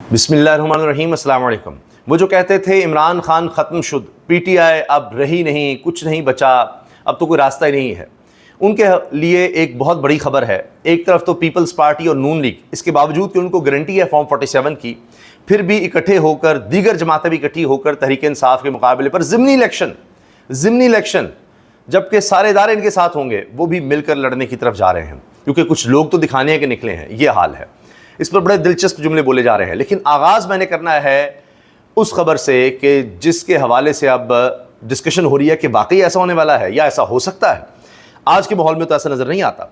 बिस्मिल्लाहिर्रहमानिर्रहीम, अस्सलाम वालेकुम। वो जो कहते थे इमरान खान ख़त्म शुद, पीटीआई अब रही नहीं, कुछ नहीं बचा, अब तो कोई रास्ता ही नहीं है, उनके लिए एक बहुत बड़ी खबर है। एक तरफ तो पीपल्स पार्टी और नून लीग, इसके बावजूद कि उनको गारंटी है फॉर्म 47 की, फिर भी इकट्ठे होकर, दीगर जमातें भी इकट्ठी होकर तहरीक इंसाफ के मुकाबले पर ज़िमनी इलेक्शन जबकि सारे इदारे इनके साथ होंगे, वो भी मिलकर लड़ने की तरफ जा रहे हैं, क्योंकि कुछ लोग तो दिखाने के निकले हैं। ये हाल है। इस पर बड़े दिलचस्प जुमले बोले जा रहे हैं, लेकिन आगाज़ मैंने करना है उस खबर से कि जिसके हवाले से अब डिस्कशन हो रही है कि वाकई ऐसा होने वाला है या ऐसा हो सकता है। आज के माहौल में तो ऐसा नज़र नहीं आता।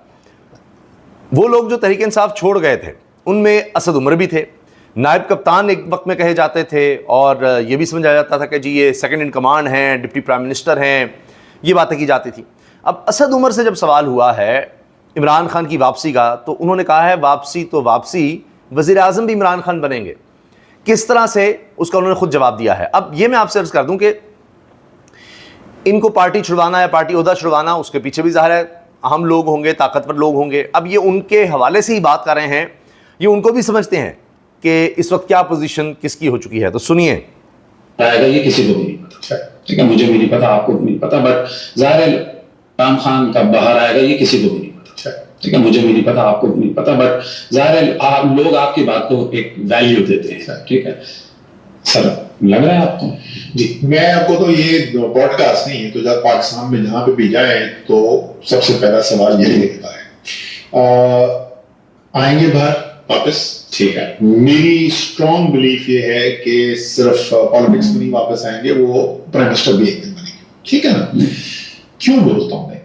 वो लोग जो तहरीक इंसाफ छोड़ गए थे, उनमें असद उमर भी थे, नायब कप्तान एक वक्त में कहे जाते थे, और ये भी समझा जाता था कि जी ये सेकंड इन कमांड हैं, डिप्टी प्राइम मिनिस्टर हैं, ये बातें की जाती थी। अब असद उमर से जब सवाल हुआ है इमरान खान की वापसी का, तो उन्होंने कहा है वापसी तो वापसी, वज़ीर आज़म भी इमरान खान बनेंगे। किस तरह से, उसका उन्होंने खुद जवाब दिया है। अब ये मैं आपसे अर्ज़ कर दूं कि इनको पार्टी छुड़वाना है, पार्टी ओहदा छुड़वाना, उसके पीछे भी ज़ाहिर है अहम लोग होंगे, ताकतवर लोग होंगे। अब ये उनके हवाले से ही बात कर रहे हैं, ये उनको भी समझते हैं कि इस वक्त क्या पोजीशन किसकी हो चुकी है। तो सुनिए। ये किसी को भी नहीं पता, ठीक है, मुझे भी नहीं पता, आपको भी नहीं पता, बट ज़ाहिर है इमरान खान कब बाहर आएगा ये किसी को भी नहीं पता, ठीक है, मुझे भी नहीं पता, आपको भी नहीं पता, बट ज़ाहिर है लोग आपकी बात को एक वैल्यू देते हैं, ठीक है। सर लग रहा है आपको? जी, मैं आपको तो ये पॉडकास्ट नहीं है, तो जब पाकिस्तान में जहाँ पे भी जाए तो सबसे पहला सवाल यही निकलता है, आएंगे बाहर वापस, ठीक है। मेरी स्ट्रॉन्ग बिलीफ ये है कि सिर्फ पॉलिटिक्स में नहीं वापस आएंगे, वो प्राइम मिनिस्टर भी एक दिन बनेंगे, ठीक है ना। क्यों बोलता हूँ मैं,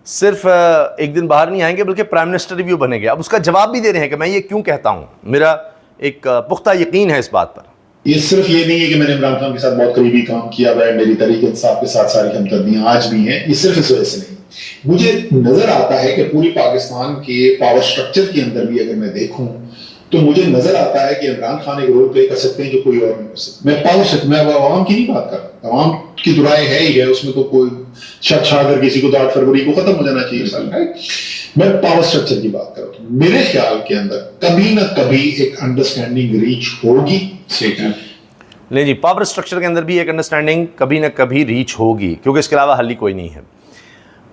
सिर्फ एक दिन बाहर नहीं आएंगे बल्कि प्राइम मिनिस्टर भी बनेंगे। अब उसका जवाब भी दे रहे हैं कि मैं ये क्यों कहता हूँ। मेरा एक पुख्ता यकीन है इस बात पर। ये सिर्फ ये नहीं है कि मैंने इमरान खान के साथ बहुत करीबी काम किया हुआ है, मेरी तहरीक इंसाफ के साथ सारी हमदर्दियां आज भी हैं, ये सिर्फ इस वजह से नहीं। मुझे नजर आता है कि पूरी पाकिस्तान के पावर स्ट्रक्चर के अंदर भी अगर मैं देखूं तो मुझे नजर आता है कि इमरान खान एक रोल प्ले कर सकते हैं जो कोई और नहीं कर सकता। मैं पावर स्ट्रक्चर, मैं आवाम की नहीं बात कर रहा, आवाम की तो राय है ही है, उसमें तो कोई शक अगर किसी को तो 8 फरवरी को खत्म हो जाना चाहिए साल, राइट। मैं पावर स्ट्रक्चर की बात कर रहा हूं। मेरे ख्याल के अंदर कभी ना कभी एक अंडरस्टैंडिंग रीच होगी, ठीक है। नहीं जी, पावर स्ट्रक्चर के अंदर भी एक अंडरस्टैंडिंग कभी ना कभी रीच होगी, क्योंकि इसके अलावा हल ही कोई नहीं है।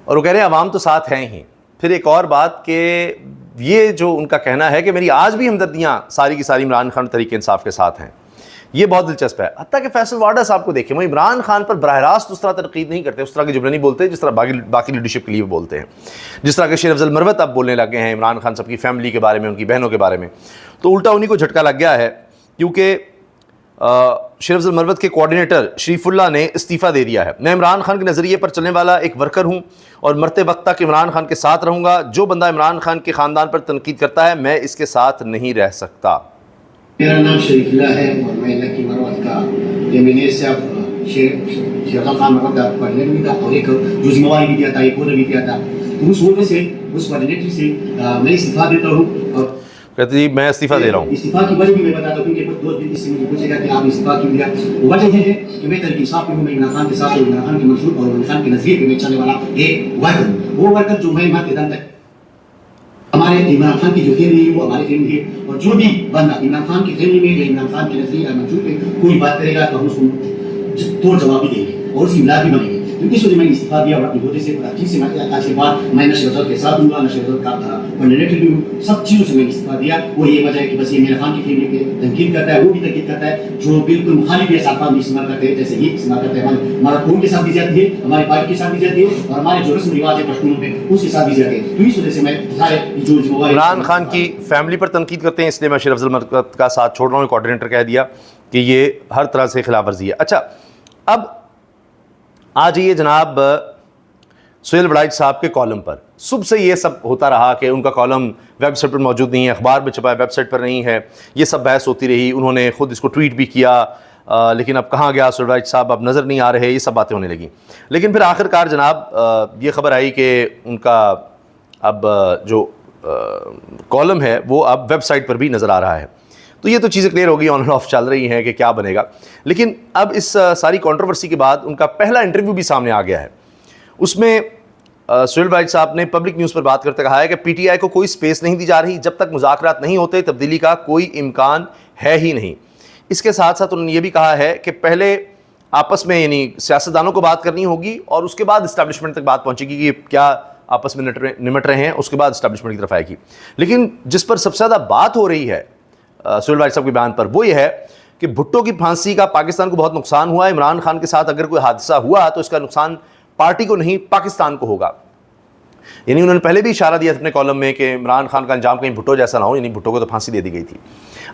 और वो कह रहे हैं अवाम तो साथ हैं ही। फिर एक और बात कि ये जो उनका कहना है कि मेरी आज भी हमदर्दियाँ सारी की सारी इमरान खान तहरीक इंसाफ के साथ हैं, ये बहुत दिलचस्प है। हत्ता कि फैसल वाडा साहब को देखें, वो इमरान खान पर बराह रास्त उस तरह तनकीद नहीं करते, उस तरह के जुमले नहीं बोलते जिस तरह बाकी लीडरशिप के लिए बोलते हैं। जिस तरह के शेर अफजल मरवत अब बोलने लगे हैं इमरान खान साहब की फैमिली के बारे में, उनकी बहनों के बारे में, तो उल्टा उन्हीं को झटका लग गया है, क्योंकि शेर अफजल मरवत के कोऑर्डिनेटर शरीफुल्लाह ने इस्तीफ़ा दे दिया है। मैं इमरान खान के नज़रिए पर चलने वाला एक वर्कर हूँ और मरते वक्त तक इमरान खान के साथ रहूँगा। जो बंदा इमरान खान के ख़ानदान पर तनकीद करता है, मैं इसके साथ नहीं रह सकता। मेरा नाम शरीफुल्लाह है और मैं लकी मरवत का एमएनए से अब शेर खान मरवत का कोऑर्डिनेटर भी था और एक जो जिम्मेवारी भी दिया था, एक भी दिया था, तो उस वजह से उस कोऑर्डिनेटर से मैं इस्तीफ़ा देता हूँ। और कहते जी मैं इस्तीफ़ा दे रहा हूँ। इस्तीफ़ा की वजह भी मैं बताता हूँ, क्योंकि दोस्त भी इससे मुझे पूछेगा कि आप इस्तीफ़ा क्यों दिया। वजह यह है कि मैं तहरीक इंसाफ में हूँ, मैं इमरान खान के साथ, इमरान खान के मंशूर और इमरान खान के नज़रिए पे मैं चलने वाला एक वर्कर हूँ। वो वर्कर जो मैं मरते दम तक, हमारे इमरान खान की जो फैमिली है वो हमारी फैमिली है, और जो भी बंदा इमरान खान की फैमिली में या इमरान खान के नज़रिए या मंशूर पे कोई बात करेगा तो हम उसको तोड़ जवाब भी देंगे और उसकी मिलाद भी बनेंगे। क्योंकि इस वजह मैंने इस्तीफ़ा दिया और अपनी होदे से ठीक से आज के बाद मैं नशर के साथ दूंगा, नशर का कोऑर्डिनेटर भी हूँ, सब चीज़ों से मैंने इस्तीफ़ा दिया। वो ये वजह है कि बस ये मेरा खान की फैमिली पे तनकीद करता है, वो भी तनकीद करता है, जो बिल्कुल मुखालिफ साफान भी इस्तेमाल करते हैं, जैसे ये इस्तेमाल करते हैं, हमारा कौम के साथ भी जाती है, हमारी पार्टी के साथ भी जाती है, और हमारे जो रस्म रिवाज है पश्तूनों में उसके साथ भी जाते हैं। तो इस वजह से मैं सारे जो इमरान खान की फैमिली पर तनकीद करते हैं, इसलिए मैं शेर अफजल मरवत का साथ छोड़ रहा हूँ। कोऑर्डिनेटर कह दिया कि ये हर तरह से खिलाफ वर्जी है। अच्छा, अब आ जाइए जनाब सुहेल वड़ाइच साहब के कॉलम पर। सुबह से ये सब होता रहा कि उनका कॉलम वेबसाइट पर मौजूद नहीं है, अखबार में छपा है, वेबसाइट पर नहीं है, ये सब बहस होती रही। उन्होंने खुद इसको ट्वीट भी किया, लेकिन अब कहाँ गया सुहेल वड़ाइच साहब, अब नज़र नहीं आ रहे, ये सब बातें होने लगी। लेकिन फिर आखिरकार जनाब ये खबर आई कि उनका अब जो कॉलम है वो अब वेबसाइट पर भी नज़र आ रहा है। तो ये तो चीज़ें क्लियर हो गई, ऑन एंड ऑफ चल रही हैं कि क्या बनेगा। लेकिन अब इस सारी कंट्रोवर्सी के बाद उनका पहला इंटरव्यू भी सामने आ गया है। उसमें सुहेल वड़ाइच साहब ने पब्लिक न्यूज़ पर बात करते कहा है कि पीटीआई को कोई स्पेस नहीं दी जा रही, जब तक मुज़ाकरात नहीं होते तब्दीली का कोई इम्कान है ही नहीं। इसके साथ साथ उन्होंने ये भी कहा है कि पहले आपस में यानी सियासतदानों को बात करनी होगी और उसके बाद इस्टेब्लिशमेंट तक बात पहुंचेगी कि क्या आपस में निमट रहे हैं, उसके बाद इस्टेब्लिशमेंट की तरफ आएगी। लेकिन जिस पर सबसे ज़्यादा बात हो रही है सुहेल वारिस साहब के बयान पर, वो ये है कि भुट्टो की फांसी का पाकिस्तान को बहुत नुकसान हुआ। इमरान खान के साथ अगर कोई हादसा हुआ तो इसका नुकसान पार्टी को नहीं पाकिस्तान को होगा। यानी उन्होंने पहले भी इशारा दिया अपने कॉलम में कि इमरान खान का अंजाम कहीं भुट्टो जैसा ना हो, यानी भुट्टो को तो फांसी दे दी गई थी।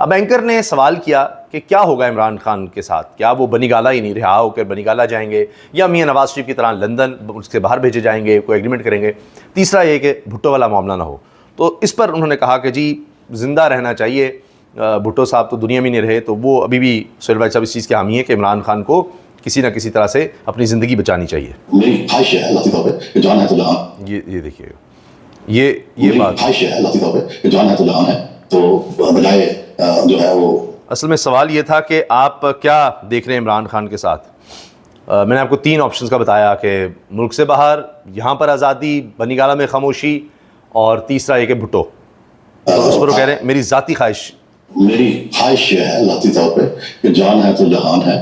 अब एंकर ने सवाल किया कि क्या होगा इमरान खान के साथ, क्या वो बनीगाला ही नहीं रिहा होकर बनीगाला जाएंगे या मियां नवाज शरीफ की तरह लंदन उसके बाहर भेजे जाएंगे, कोई एग्रीमेंट करेंगे। तीसरा ये कि भुट्टो वाला मामला ना हो। तो इस पर उन्होंने कहा कि जी जिंदा रहना चाहिए, भुट्टो साहब तो दुनिया में नहीं रहे, तो वो अभी भी सुहेल वारिस साहब इस चीज़ के हामी है कि इमरान खान को किसी ना किसी तरह से अपनी ज़िंदगी बचानी चाहिए। मेरी ख्वाहिश है अल्लाह की तौर पे कि जान है तो जहान। ये देखिए ये बात ख्वाहिश है अल्लाह की तौर पे कि जान है तो जहान है, तो बजाय जो है वो असल में सवाल ये था कि आप क्या देख रहे हैं इमरान खान के साथ। मैंने आपको 3 ऑप्शंस का बताया कि मुल्क से बाहर, यहाँ पर आज़ादी, बनीगाला में खामोशी, और तीसरा ये कि भुट्टो। तो उस पर वो कह रहे हैं मेरी ज़ाती ख्वाहिश, मेरी ख्वाहिश ये है अल्लाह की तौर पे कि जान है तो जहान है,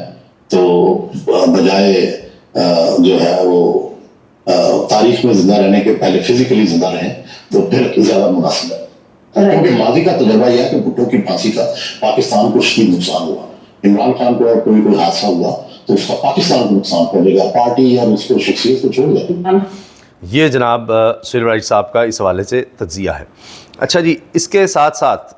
तो बजाय जो है वो तारीख में जिंदा रहने के पहले फिजिकली जिंदा रहें तो फिर ज़्यादा मुनासिब है। क्योंकि माजी का तजुर्बा यह है कि भुट्टो की फांसी का पाकिस्तान को शदीद नुकसान हुआ। इमरान खान को कोई हादसा हुआ तो उसका पाकिस्तान को नुकसान पहुंचेगा, पार्टी और उसको शख्सियत को छोड़ देगा। ये जनाब सुहेल वारिस साहब का इस हवाले से तज्जिया है। अच्छा जी, इसके साथ साथ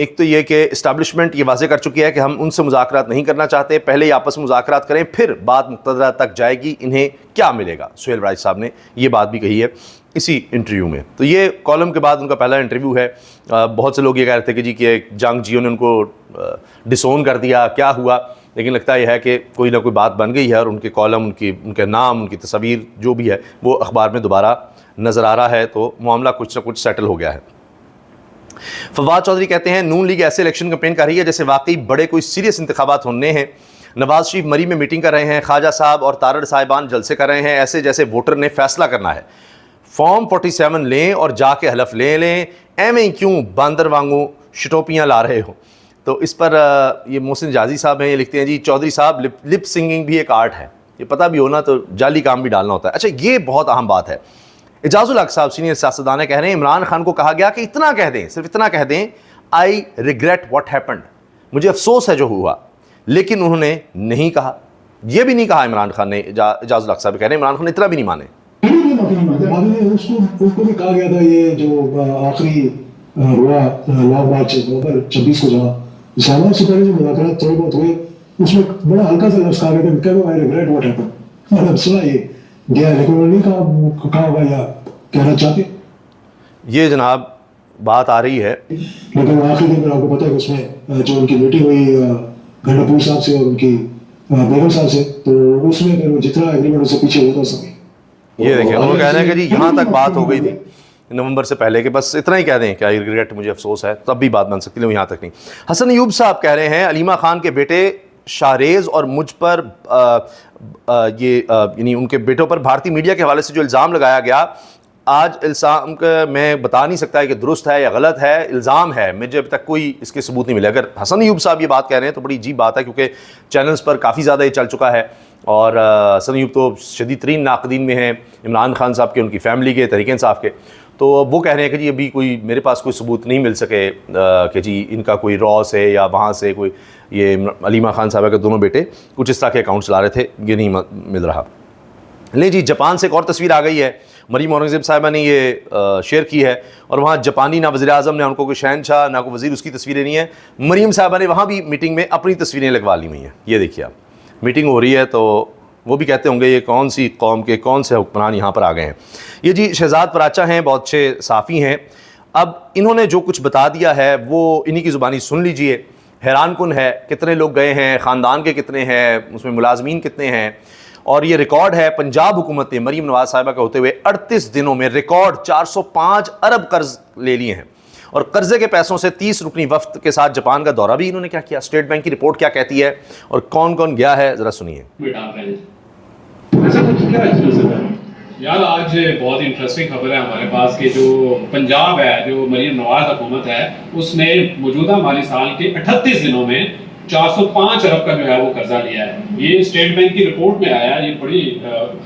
एक तो ये कि इस्टेब्लिशमेंट ये वाज़ेह कर चुकी है कि हम उनसे मुज़ाकरात नहीं करना चाहते, पहले ही आपस में मुज़ाकरात करें फिर बात मुक़तदरा तक जाएगी, इन्हें क्या मिलेगा। सुहेल वारिस साहब ने ये बात भी कही है इसी इंटरव्यू में। तो ये कॉलम के बाद उनका पहला इंटरव्यू है। बहुत से लोग ये कह रहे थे कि जी कि जंग जियो ने उनको डिसोन कर दिया, क्या हुआ, लेकिन लगता यह है कि कोई ना कोई बात बन गई है और उनके कॉलम, उनके नाम, उनकी तस्वीर जो भी है वो अखबार में दोबारा नज़र आ रहा है, तो मामला कुछ ना कुछ सेटल हो गया है। फवाद चौधरी कहते हैं नून लीग ऐसे इलेक्शन कैंपेन कर रही है जैसे वाकई बड़े कोई सीरियस इंतखाबात होने हैं। नवाज शरीफ मरी में मीटिंग कर रहे हैं, ख्वाजा साहब और तारड़ साहिबान जलसे कर रहे हैं, ऐसे जैसे वोटर ने फैसला करना है। फॉर्म 47 लें और जाके हलफ ले लें, एवं क्यों बांदर वांगू शटोपियाँ ला रहे हो। तो इस पर ये मोहसिन जाजी साहब हैं, ये लिखते हैं जी चौधरी साहब लिप सिंगिंग भी एक आर्ट है, ये पता भी होना तो जाली काम भी डालना होता है। अच्छा, ये बहुत अहम बात है। एजाजुल हक साहब सीनियर सियासतदान कह रहे हैं इमरान खान को कहा गया कि इतना कह दें, सिर्फ इतना कह दें, आई रिग्रेट व्हाट हैपेंड, मुझे अफसोस है जो हुआ, लेकिन उन्होंने नहीं कहा। यह भी नहीं कहा इमरान खान ने। एजाजुल हक साहब कह रहे हैं इमरान खान इतना भी नहीं माने। उसको भी कहा गया था ये जो आखिरी हुआ लॉन्ग मार्च नवंबर 26 को, जहाँ इस्लामाबाद से पहले जो मुलाकात थोड़ी बहुत हुई, उसमें बड़ा हल्का सा लफ्ज़ कहा गया था, क्या आई रिग्रेट व्हाट हैपेंड, मतलब सुना ये गया, लेकिन उन्होंने नहीं कहा होगा या कहना चाहते। ये जनाब बात आ रही है, लेकिन आखिरी दिन आपको पता है कि उसमें जो उनकी मीटिंग हुई गंडापुर साहब से और उनकी बेगम साहब से, तो उसमें फिर वो जितना एग्रीमेंट उससे पीछे होता सब ये देखिए उन्होंने कह रहे हैं कि जी यहाँ तक बात हो गई थी नवंबर से पहले, कि बस इतना ही कह दें कि आई रिग्रेट, मुझे अफसोस है, तब भी बात बन सकती है, यहाँ तक नहीं। हसन अयूब साहब कह रहे हैं अलीमा खान के बेटे शाहरेज और मुझ पर यानी उनके बेटों पर भारतीय मीडिया के हवाले से जो इल्ज़ाम लगाया गया, आज इल्ज़ाम का मैं बता नहीं सकता है कि दुरुस्त है या गलत है, इल्ज़ाम है, मुझे अभी तक कोई इसके सबूत नहीं मिले। अगर हसन अयूब साहब ये बात कह रहे हैं तो बड़ी अजीब बात है, क्योंकि चैनल्स पर काफ़ी ज़्यादा ये चल चुका है और हसन अयूब तो शदीद तरीन नाक़दीन में हैं इमरान खान साहब के, उनकी फ़ैमिली के, तहरीक इंसाफ के। तो वो कह रहे हैं कि जी अभी कोई मेरे पास कोई सबूत नहीं मिल सके कि जी इनका कोई रॉ से या वहाँ से कोई, ये अलीमा खान साहब के दोनों बेटे कुछ इस तरह के अकाउंट चला रहे थे, ये नहीं मिल रहा। ले जी, जापान से एक और तस्वीर आ गई है, मरीम औरंगज़ेब साहिबा ने ये शेयर की है और वहाँ जापानी ना वज़ीर आज़म ने उनको कोई शहनशाह ना कोई वज़ीर, उसकी तस्वीरें नहीं है। मरीम साहिबा ने वहाँ भी मीटिंग में अपनी तस्वीरें लगवा ली हुई हैं। ये देखिए आप, मीटिंग हो रही है तो वो भी कहते होंगे ये कौन सी कौम के कौन से हुक्मरान यहाँ पर आ गए हैं। ये जी शहजाद पराचा हैं, बहुत अच्छे साफ़ी हैं। अब इन्होंने जो कुछ बता दिया है वो इन्हीं की ज़ुबानी सुन लीजिए। हैरान कुन है कितने लोग गए हैं, ख़ानदान के कितने हैं, उसमें मुलाजमीन कितने हैं। और ये रिकॉर्ड है पंजाब हुकूमत ने मरीम नवाज साहिबा के होते हुए 38 दिनों में रिकॉर्ड 405 अरब कर्ज ले लिए हैं और कर्जे के पैसों से 30 रुकनी वफ्द के साथ जापान का दौरा भी इन्होंने क्या किया। स्टेट बैंक की रिपोर्ट क्या कहती है और कौन कौन गया है, ज़रा सुनिए। यार आज बहुत इंटरेस्टिंग खबर है हमारे पास कि जो पंजाब है, जो मरीम नवाज हुकूमत है, उसने मौजूदा माली साल के 38 दिनों में 405 अरब का जो है वो कर्जा लिया है। ये स्टेट बैंक की रिपोर्ट में आया। ये बड़ी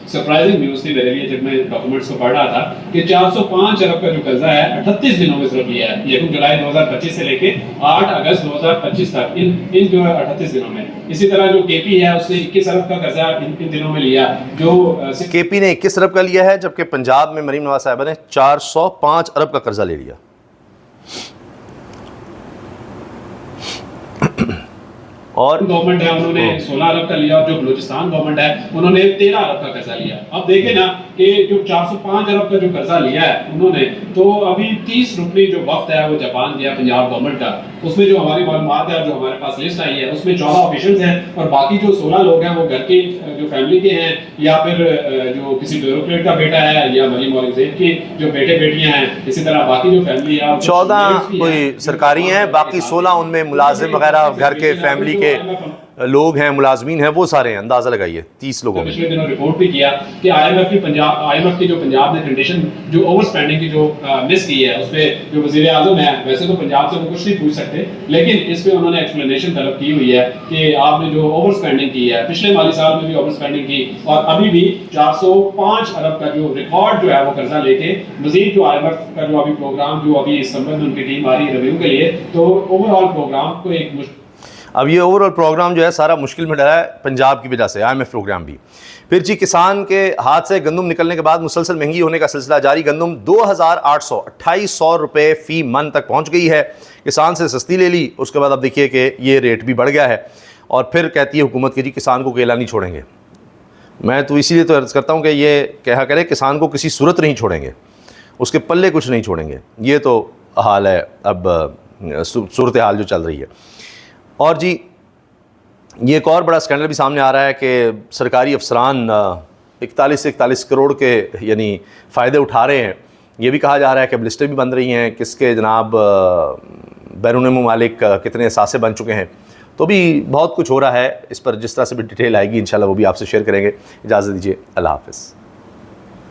सरप्राइजिंग न्यूज़ थी मेरे लिए जब मैं डॉक्यूमेंट्स को पढ़ रहा था कि 405 अरब का जो कर्जा है 38 दिनों में सिर्फ लिया है। 1 जुलाई 2025 से लेके 8 अगस्त 2025 तक इन जो है 38 दिनों में। इसी तरह जो केपी है उसने 21 अरब का कर्जा इन दिनों में लिया। जो केपी ने 21 अरब का लिया है, जबकि पंजाब में मरीम नवाज साहिबा ने 405 अरब का कर्जा ले लिया। और गवर्नमेंट है उन्होंने 16 अरब का लिया और जो बलूचिस्तान गवर्नमेंट है उन्होंने 13 अरब का कर्जा लिया। अब देखें ना कि जो 405 अरब का जो कर्जा लिया है उन्होंने, तो अभी 30 रुपये जो वक्त है वो जापान दिया पंजाब गवर्नमेंट का, उसमें जो हमारी मालूमात है, जो हमारे पास लिस्ट आई है, उसमें 14 ऑफिशियल्स हैं और बाकी जो 16 लोग हैं वो घर के जो फैमिली के हैं या फिर जो किसी ब्यूरोक्रेट का बेटा है या मरीम औरंगजेब के जो बेटे बेटियां हैं। इसी तरह बाकी जो फैमिली है 14 कोई सरकारी हैं, बाकी 16 उनमें मुलाजिम वगैरह घर के फैमिली के लोग हैं, मुलाजमीन हैं, वो सारे हैं। अंदाजा लगाइए 30 लोगों में। पिछले दिनों रिपोर्ट भी किया कि आईएमएफ की जो पंजाब ने कंडीशन जो ओवर स्पेंडिंग की जो मिस की है, उस पर जो वजीर आजम है, वैसे तो पंजाब से वो कुछ नहीं पूछ सकते, लेकिन इस पे उन्होंने एक्सप्लेनेशन तलब की हुई है कि आपने जो ओवर स्पेंडिंग की है, पिछले माली साल में भी ओवर स्पेंडिंग की और अभी भी 405 अरब का जो रिकॉर्ड जो है वो कर्जा लेके मजीद जो आईएमएफ का जो अभी प्रोग्राम जो अभी इस संबंध में उनकी टीम आ रही है रिव्यू के लिए, तो ओवरऑल प्रोग्राम को एक अब ये ओवरऑल प्रोग्राम जो है सारा मुश्किल में डरा है पंजाब की वजह से, आईएमएफ प्रोग्राम भी। फिर जी किसान के हाथ से गंदम निकलने के बाद मुसलसल महंगी होने का सिलसिला जारी। गंदम 2800 रुपये फ़ी मन तक पहुंच गई है। किसान से सस्ती ले ली, उसके बाद अब देखिए कि ये रेट भी बढ़ गया है और फिर कहती है हुकूमत कि जी किसान को अकेला नहीं छोड़ेंगे। मैं तो इसीलिए तो अर्ज़ करता हूँ कि ये कहा करे किसान को किसी सूरत नहीं छोड़ेंगे, उसके पल्ले कुछ नहीं छोड़ेंगे। ये तो हाल है अब, सूरत हाल जो चल रही है। और जी ये एक और बड़ा स्कैंडल भी सामने आ रहा है कि सरकारी अफसरान 41 से 41 करोड़ के यानी फ़ायदे उठा रहे हैं। ये भी कहा जा रहा है कि लिस्टें भी बन रही हैं किसके जनाब बैरून मुमालिक कितने असासे बन चुके हैं। तो भी बहुत कुछ हो रहा है। इस पर जिस तरह से भी डिटेल आएगी इंशाल्लाह वो भी आपसे शेयर करेंगे। इजाज़त दीजिए, अल्लाह हाफ़िज़।